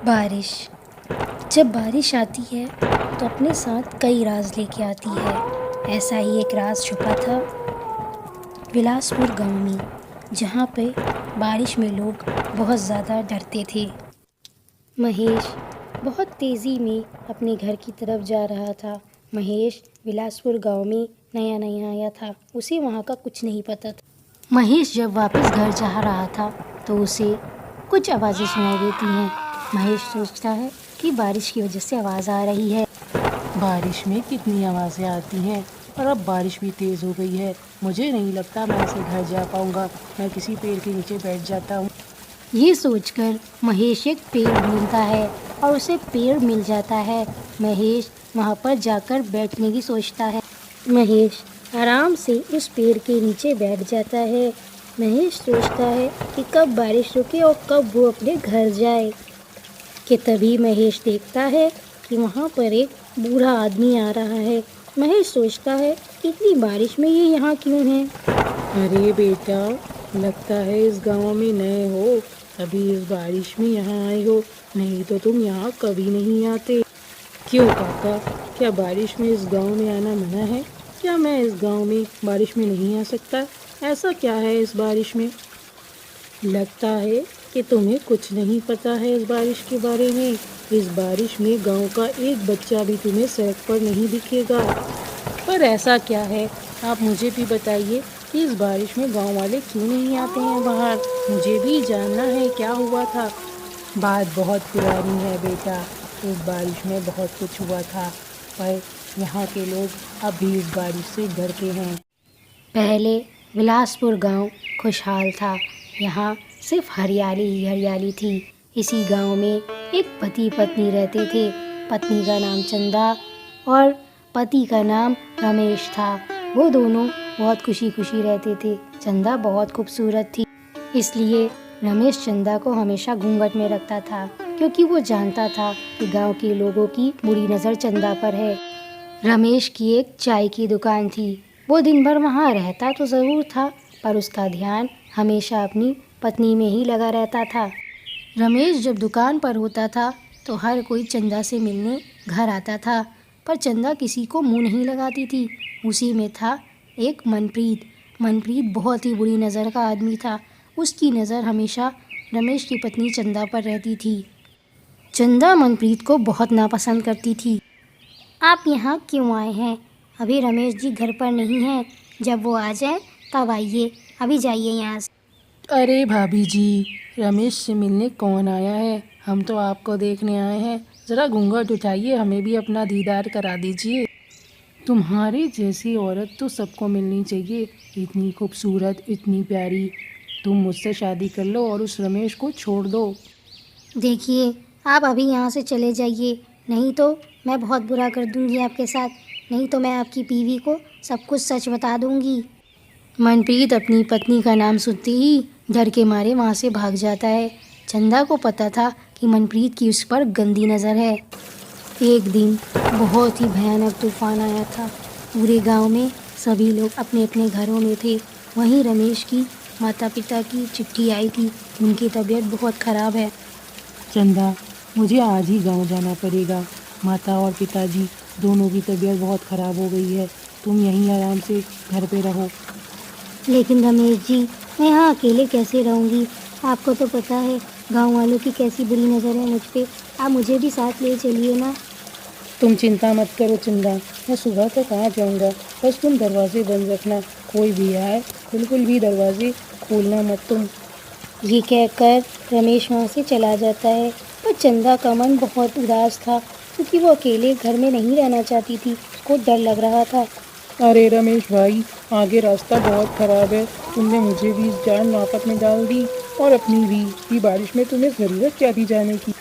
बारिश। जब बारिश आती है तो अपने साथ कई राज लेके आती है। ऐसा ही एक राज छुपा था बिलासपुर गांव में, जहाँ पे बारिश में लोग बहुत ज़्यादा डरते थे। महेश बहुत तेज़ी में अपने घर की तरफ जा रहा था। महेश बिलासपुर गांव में नया नया आया था, उसे वहाँ का कुछ नहीं पता था। महेश जब वापस घर जा रहा था तो उसे कुछ आवाज़ें सुनाई देती हैं। महेश सोचता है कि बारिश की वजह से आवाज़ आ रही है। बारिश में कितनी आवाज़ें आती हैं और अब बारिश भी तेज़ हो गई है। मुझे नहीं लगता मैं ऐसे घर जा पाऊँगा। मैं किसी पेड़ के नीचे बैठ जाता हूँ। ये सोचकर महेश एक पेड़ ढूंढता है और उसे पेड़ मिल जाता है। महेश वहाँ पर जाकर बैठने की सोचता है। महेश आराम से उस पेड़ के नीचे बैठ जाता है। महेश सोचता है कि कब बारिश रुके और कब वो अपने घर जाए। कि तभी महेश देखता है कि वहाँ पर एक बूढ़ा आदमी आ रहा है। महेश सोचता है कि इतनी बारिश में ये यहाँ क्यों है। अरे बेटा, लगता है इस गांव में नए हो, अभी इस बारिश में यहाँ आए हो, नहीं तो तुम यहाँ कभी नहीं आते। क्यों काका, क्या बारिश में इस गांव में आना मना है? क्या मैं इस गांव में बारिश में नहीं आ सकता? ऐसा क्या है इस बारिश में? लगता है कि तुम्हें कुछ नहीं पता है इस बारिश के बारे में। इस बारिश में गांव का एक बच्चा भी तुम्हें सड़क पर नहीं दिखेगा। पर ऐसा क्या है, आप मुझे भी बताइए कि इस बारिश में गांव वाले क्यों नहीं आते हैं बाहर? मुझे भी जानना है क्या हुआ था। बात बहुत पुरानी है बेटा, इस बारिश में बहुत कुछ हुआ था, पर यहाँ के लोग अब भी इस बारिश से डरते हैं। पहले बिलासपुर गांव खुशहाल था। यहाँ सिर्फ हरियाली ही हरियाली थी। इसी गांव में एक पति पत्नी रहते थे। पत्नी का नाम चंदा और पति का नाम रमेश था। वो दोनों बहुत खुशी खुशी रहते थे। चंदा बहुत खूबसूरत थी, इसलिए रमेश चंदा को हमेशा घूंघट में रखता था, क्योंकि वो जानता था कि गांव के लोगों की बुरी नज़र चंदा पर है। रमेश की एक चाय की दुकान थी। वो दिन भर वहाँ रहता तो ज़रूर था, पर उसका ध्यान हमेशा अपनी पत्नी में ही लगा रहता था। रमेश जब दुकान पर होता था तो हर कोई चंदा से मिलने घर आता था, पर चंदा किसी को मुंह नहीं लगाती थी। उसी में था एक मनप्रीत। मनप्रीत बहुत ही बुरी नज़र का आदमी था। उसकी नज़र हमेशा रमेश की पत्नी चंदा पर रहती थी। चंदा मनप्रीत को बहुत नापसंद करती थी। आप यहाँ क्यों आए हैं? अभी रमेश जी घर पर नहीं हैं। जब वो आ जाए तब आइए, अभी जाइए यहाँ से। अरे भाभी जी, रमेश से मिलने कौन आया है? हम तो आपको देखने आए हैं। ज़रा घूंघट उठाइए, हमें भी अपना दीदार करा दीजिए। तुम्हारी जैसी औरत तो सबको मिलनी चाहिए, इतनी खूबसूरत, इतनी प्यारी। तुम मुझसे शादी कर लो और उस रमेश को छोड़ दो। देखिए, आप अभी यहाँ से चले जाइए, नहीं तो मैं बहुत बुरा कर दूँगी आपके साथ। नहीं तो मैं आपकी बीवी को सब कुछ सच बता दूँगी। मनप्रीत अपनी पत्नी का नाम सुनते ही डर के मारे वहाँ से भाग जाता है। चंदा को पता था कि मनप्रीत की उस पर गंदी नज़र है। एक दिन बहुत ही भयानक तूफान आया था। पूरे गांव में सभी लोग अपने अपने घरों में थे। वहीं रमेश की माता पिता की चिट्ठी आई थी। उनकी तबीयत बहुत ख़राब है। चंदा, मुझे आज ही गांव जाना पड़ेगा। माता और पिताजी दोनों की तबीयत बहुत ख़राब हो गई है। तुम यहीं आराम से घर पे रहो। लेकिन रमेश जी, मैं यहाँ अकेले कैसे रहूँगी? आपको तो पता है गांव वालों की कैसी बुरी नज़र है मुझ पे। आप मुझे भी साथ ले चलिए ना। तुम चिंता मत करो चंदा, मैं सुबह तक आ जाऊंगा। बस तुम दरवाजे बंद रखना, कोई भी आए बिल्कुल भी दरवाजे खोलना मत तुम। ये कहकर रमेश वहाँ से चला जाता है। पर चंदा का मन बहुत उदास था, क्योंकि वो अकेले घर में नहीं रहना चाहती थी। उसको डर लग रहा था। अरे रमेश भाई, आगे रास्ता बहुत ख़राब है। तुमने मुझे भी इस जान आफत में डाल दी और अपनी भी। ये बारिश में तुम्हें ज़रूरत क्या थी जाने की?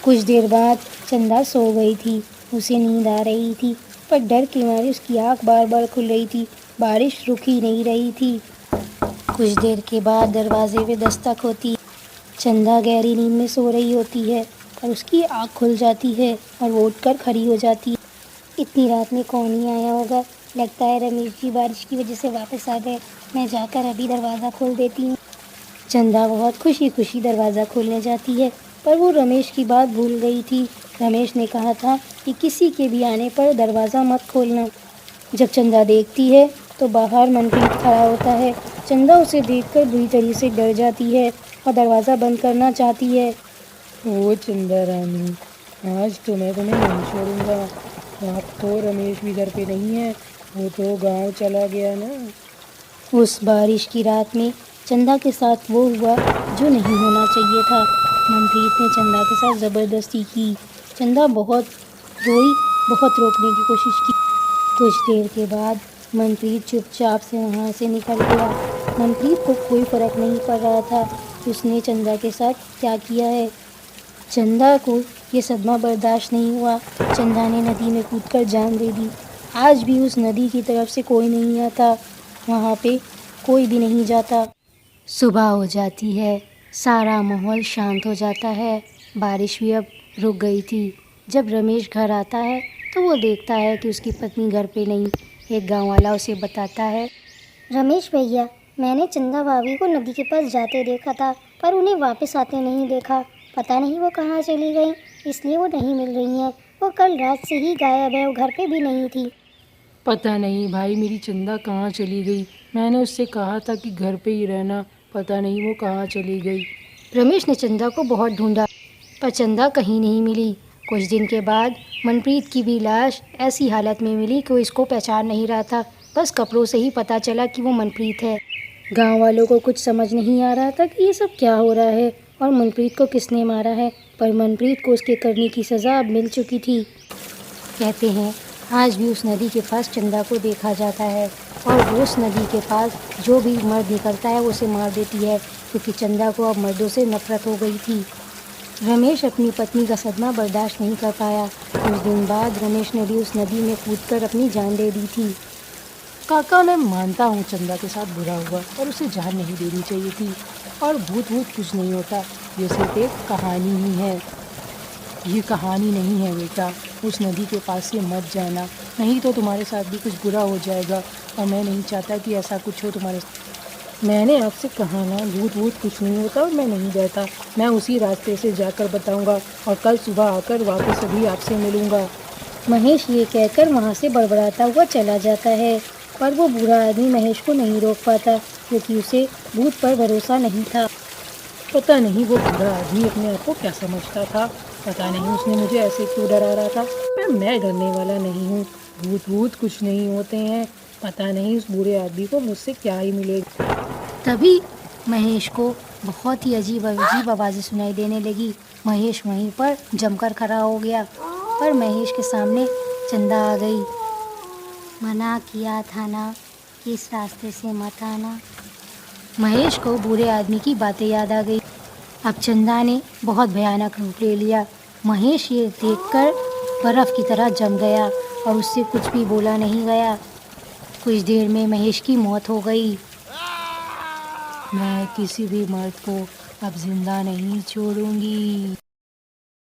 कुछ देर बाद चंदा सो गई थी। उसे नींद आ रही थी, पर डर के मारे उसकी आँख बार बार खुल रही थी। बारिश रुक ही नहीं रही थी। कुछ देर के बाद दरवाजे पे दस्तक होती। चंदा गहरी नींद में सो रही होती है, पर उसकी आँख खुल जाती है और वो उठकर खड़ी हो जाती है। इतनी रात में कौन ही आया होगा? लगता है रमेश जी बारिश की वजह से वापस आ गए। मैं जाकर अभी दरवाज़ा खोल देती हूँ। चंदा बहुत खुशी खुशी दरवाज़ा खोलने जाती है, पर वो रमेश की बात भूल गई थी। रमेश ने कहा था कि किसी के भी आने पर दरवाज़ा मत खोलना। जब चंदा देखती है तो बाहर मनप्रीत खड़ा होता है। चंदा उसे देखकर बुरी तरह से डर जाती है और दरवाज़ा बंद करना चाहती है। ओ चंदा रानी, आज तो मैं तुम्हें नहीं छोड़ूंगा। अब तो रमेश भी घर पे नहीं है, वो तो गांव चला गया ना। उस बारिश की रात में चंदा के साथ वो हुआ जो नहीं होना चाहिए था। मनप्रीत ने चंदा के साथ ज़बरदस्ती की। चंदा बहुत रोई, बहुत रोकने की कोशिश की। कुछ देर के बाद मनप्रीत चुपचाप से वहाँ से निकल गया। मनप्रीत को कोई फ़र्क नहीं पड़ रहा था उसने चंदा के साथ क्या किया है। चंदा को ये सदमा बर्दाश्त नहीं हुआ। चंदा ने नदी में कूदकर जान दे दी। आज भी उस नदी की तरफ से कोई नहीं आता, वहाँ पे कोई भी नहीं जाता। सुबह हो जाती है, सारा माहौल शांत हो जाता है। बारिश भी अब रुक गई थी। जब रमेश घर आता है तो वो देखता है कि उसकी पत्नी घर पे नहीं। एक गांव वाला उसे बताता है, रमेश भैया, मैंने चंदा भाभी को नदी के पास जाते देखा था, पर उन्हें वापस आते नहीं देखा। पता नहीं वो कहाँ चली गई, इसलिए वो नहीं मिल रही हैं। वो कल रात से ही गायब है, वो घर पे भी नहीं थी। पता नहीं भाई, मेरी चंदा कहाँ चली गई। मैंने उससे कहा था कि घर पे ही रहना, पता नहीं वो कहाँ चली गई। रमेश ने चंदा को बहुत ढूंढा पर चंदा कहीं नहीं मिली। कुछ दिन के बाद मनप्रीत की भी लाश ऐसी हालत में मिली कि वो इसको पहचान नहीं रहा था। बस कपड़ों से ही पता चला कि वो मनप्रीत है। गांव वालों को कुछ समझ नहीं आ रहा था कि ये सब क्या हो रहा है और मनप्रीत को किसने मारा है, पर मनप्रीत को उसके करने की सज़ा अब मिल चुकी थी। कहते हैं आज भी उस नदी के पास चंदा को देखा जाता है और वो उस नदी के पास जो भी मर्द निकलता है वो उसे मार देती है, क्योंकि चंदा को अब मर्दों से नफरत हो गई थी। रमेश अपनी पत्नी का सदमा बर्दाश्त नहीं कर पाया। कुछ दिन बाद रमेश ने भी उस नदी में कूदकर अपनी जान दे दी थी। काका, मैं मानता हूँ चंदा के साथ बुरा हुआ और उसे जान नहीं देनी चाहिए थी। और भूत भूत कुछ नहीं होता, ये सिर्फ एक कहानी ही है। ये कहानी नहीं है बेटा, उस नदी के पास से मत जाना, नहीं तो तुम्हारे साथ भी कुछ बुरा हो जाएगा और मैं नहीं चाहता कि ऐसा कुछ हो तुम्हारे साथ। मैंने आपसे कहा ना, भूत भूत कुछ नहीं होता और मैं नहीं जाता। मैं उसी रास्ते से जाकर बताऊंगा और कल सुबह आकर वापस अभी आपसे मिलूंगा। महेश ये कहकर वहाँ से बड़बड़ाता हुआ चला जाता है, पर वो बुरा आदमी महेश को नहीं रोक पाता क्योंकि उसे भूत पर भरोसा नहीं था। पता नहीं वो बुरा आदमी अपने आप को क्या समझता था। पता नहीं उसने मुझे ऐसे क्यों डरा रहा था। मैं डरने वाला नहीं हूँ, भूत भूत कुछ नहीं होते हैं। पता नहीं उस बुरे आदमी को मुझसे क्या ही मिलेगा। तभी महेश को बहुत ही अजीब अजीब आवाज़ें सुनाई देने लगी। महेश वहीं पर जमकर खड़ा हो गया, पर महेश के सामने चंदा आ गई। मना किया था ना कि इस रास्ते से मत आना। महेश को बुरे आदमी की बातें याद आ गई। अब चंदा ने बहुत भयानक रूप ले लिया। महेश ये देखकर बर्फ़ की तरह जम गया और उससे कुछ भी बोला नहीं गया। कुछ देर में महेश की मौत हो गई। मैं किसी भी मर्द को अब जिंदा नहीं छोड़ूंगी।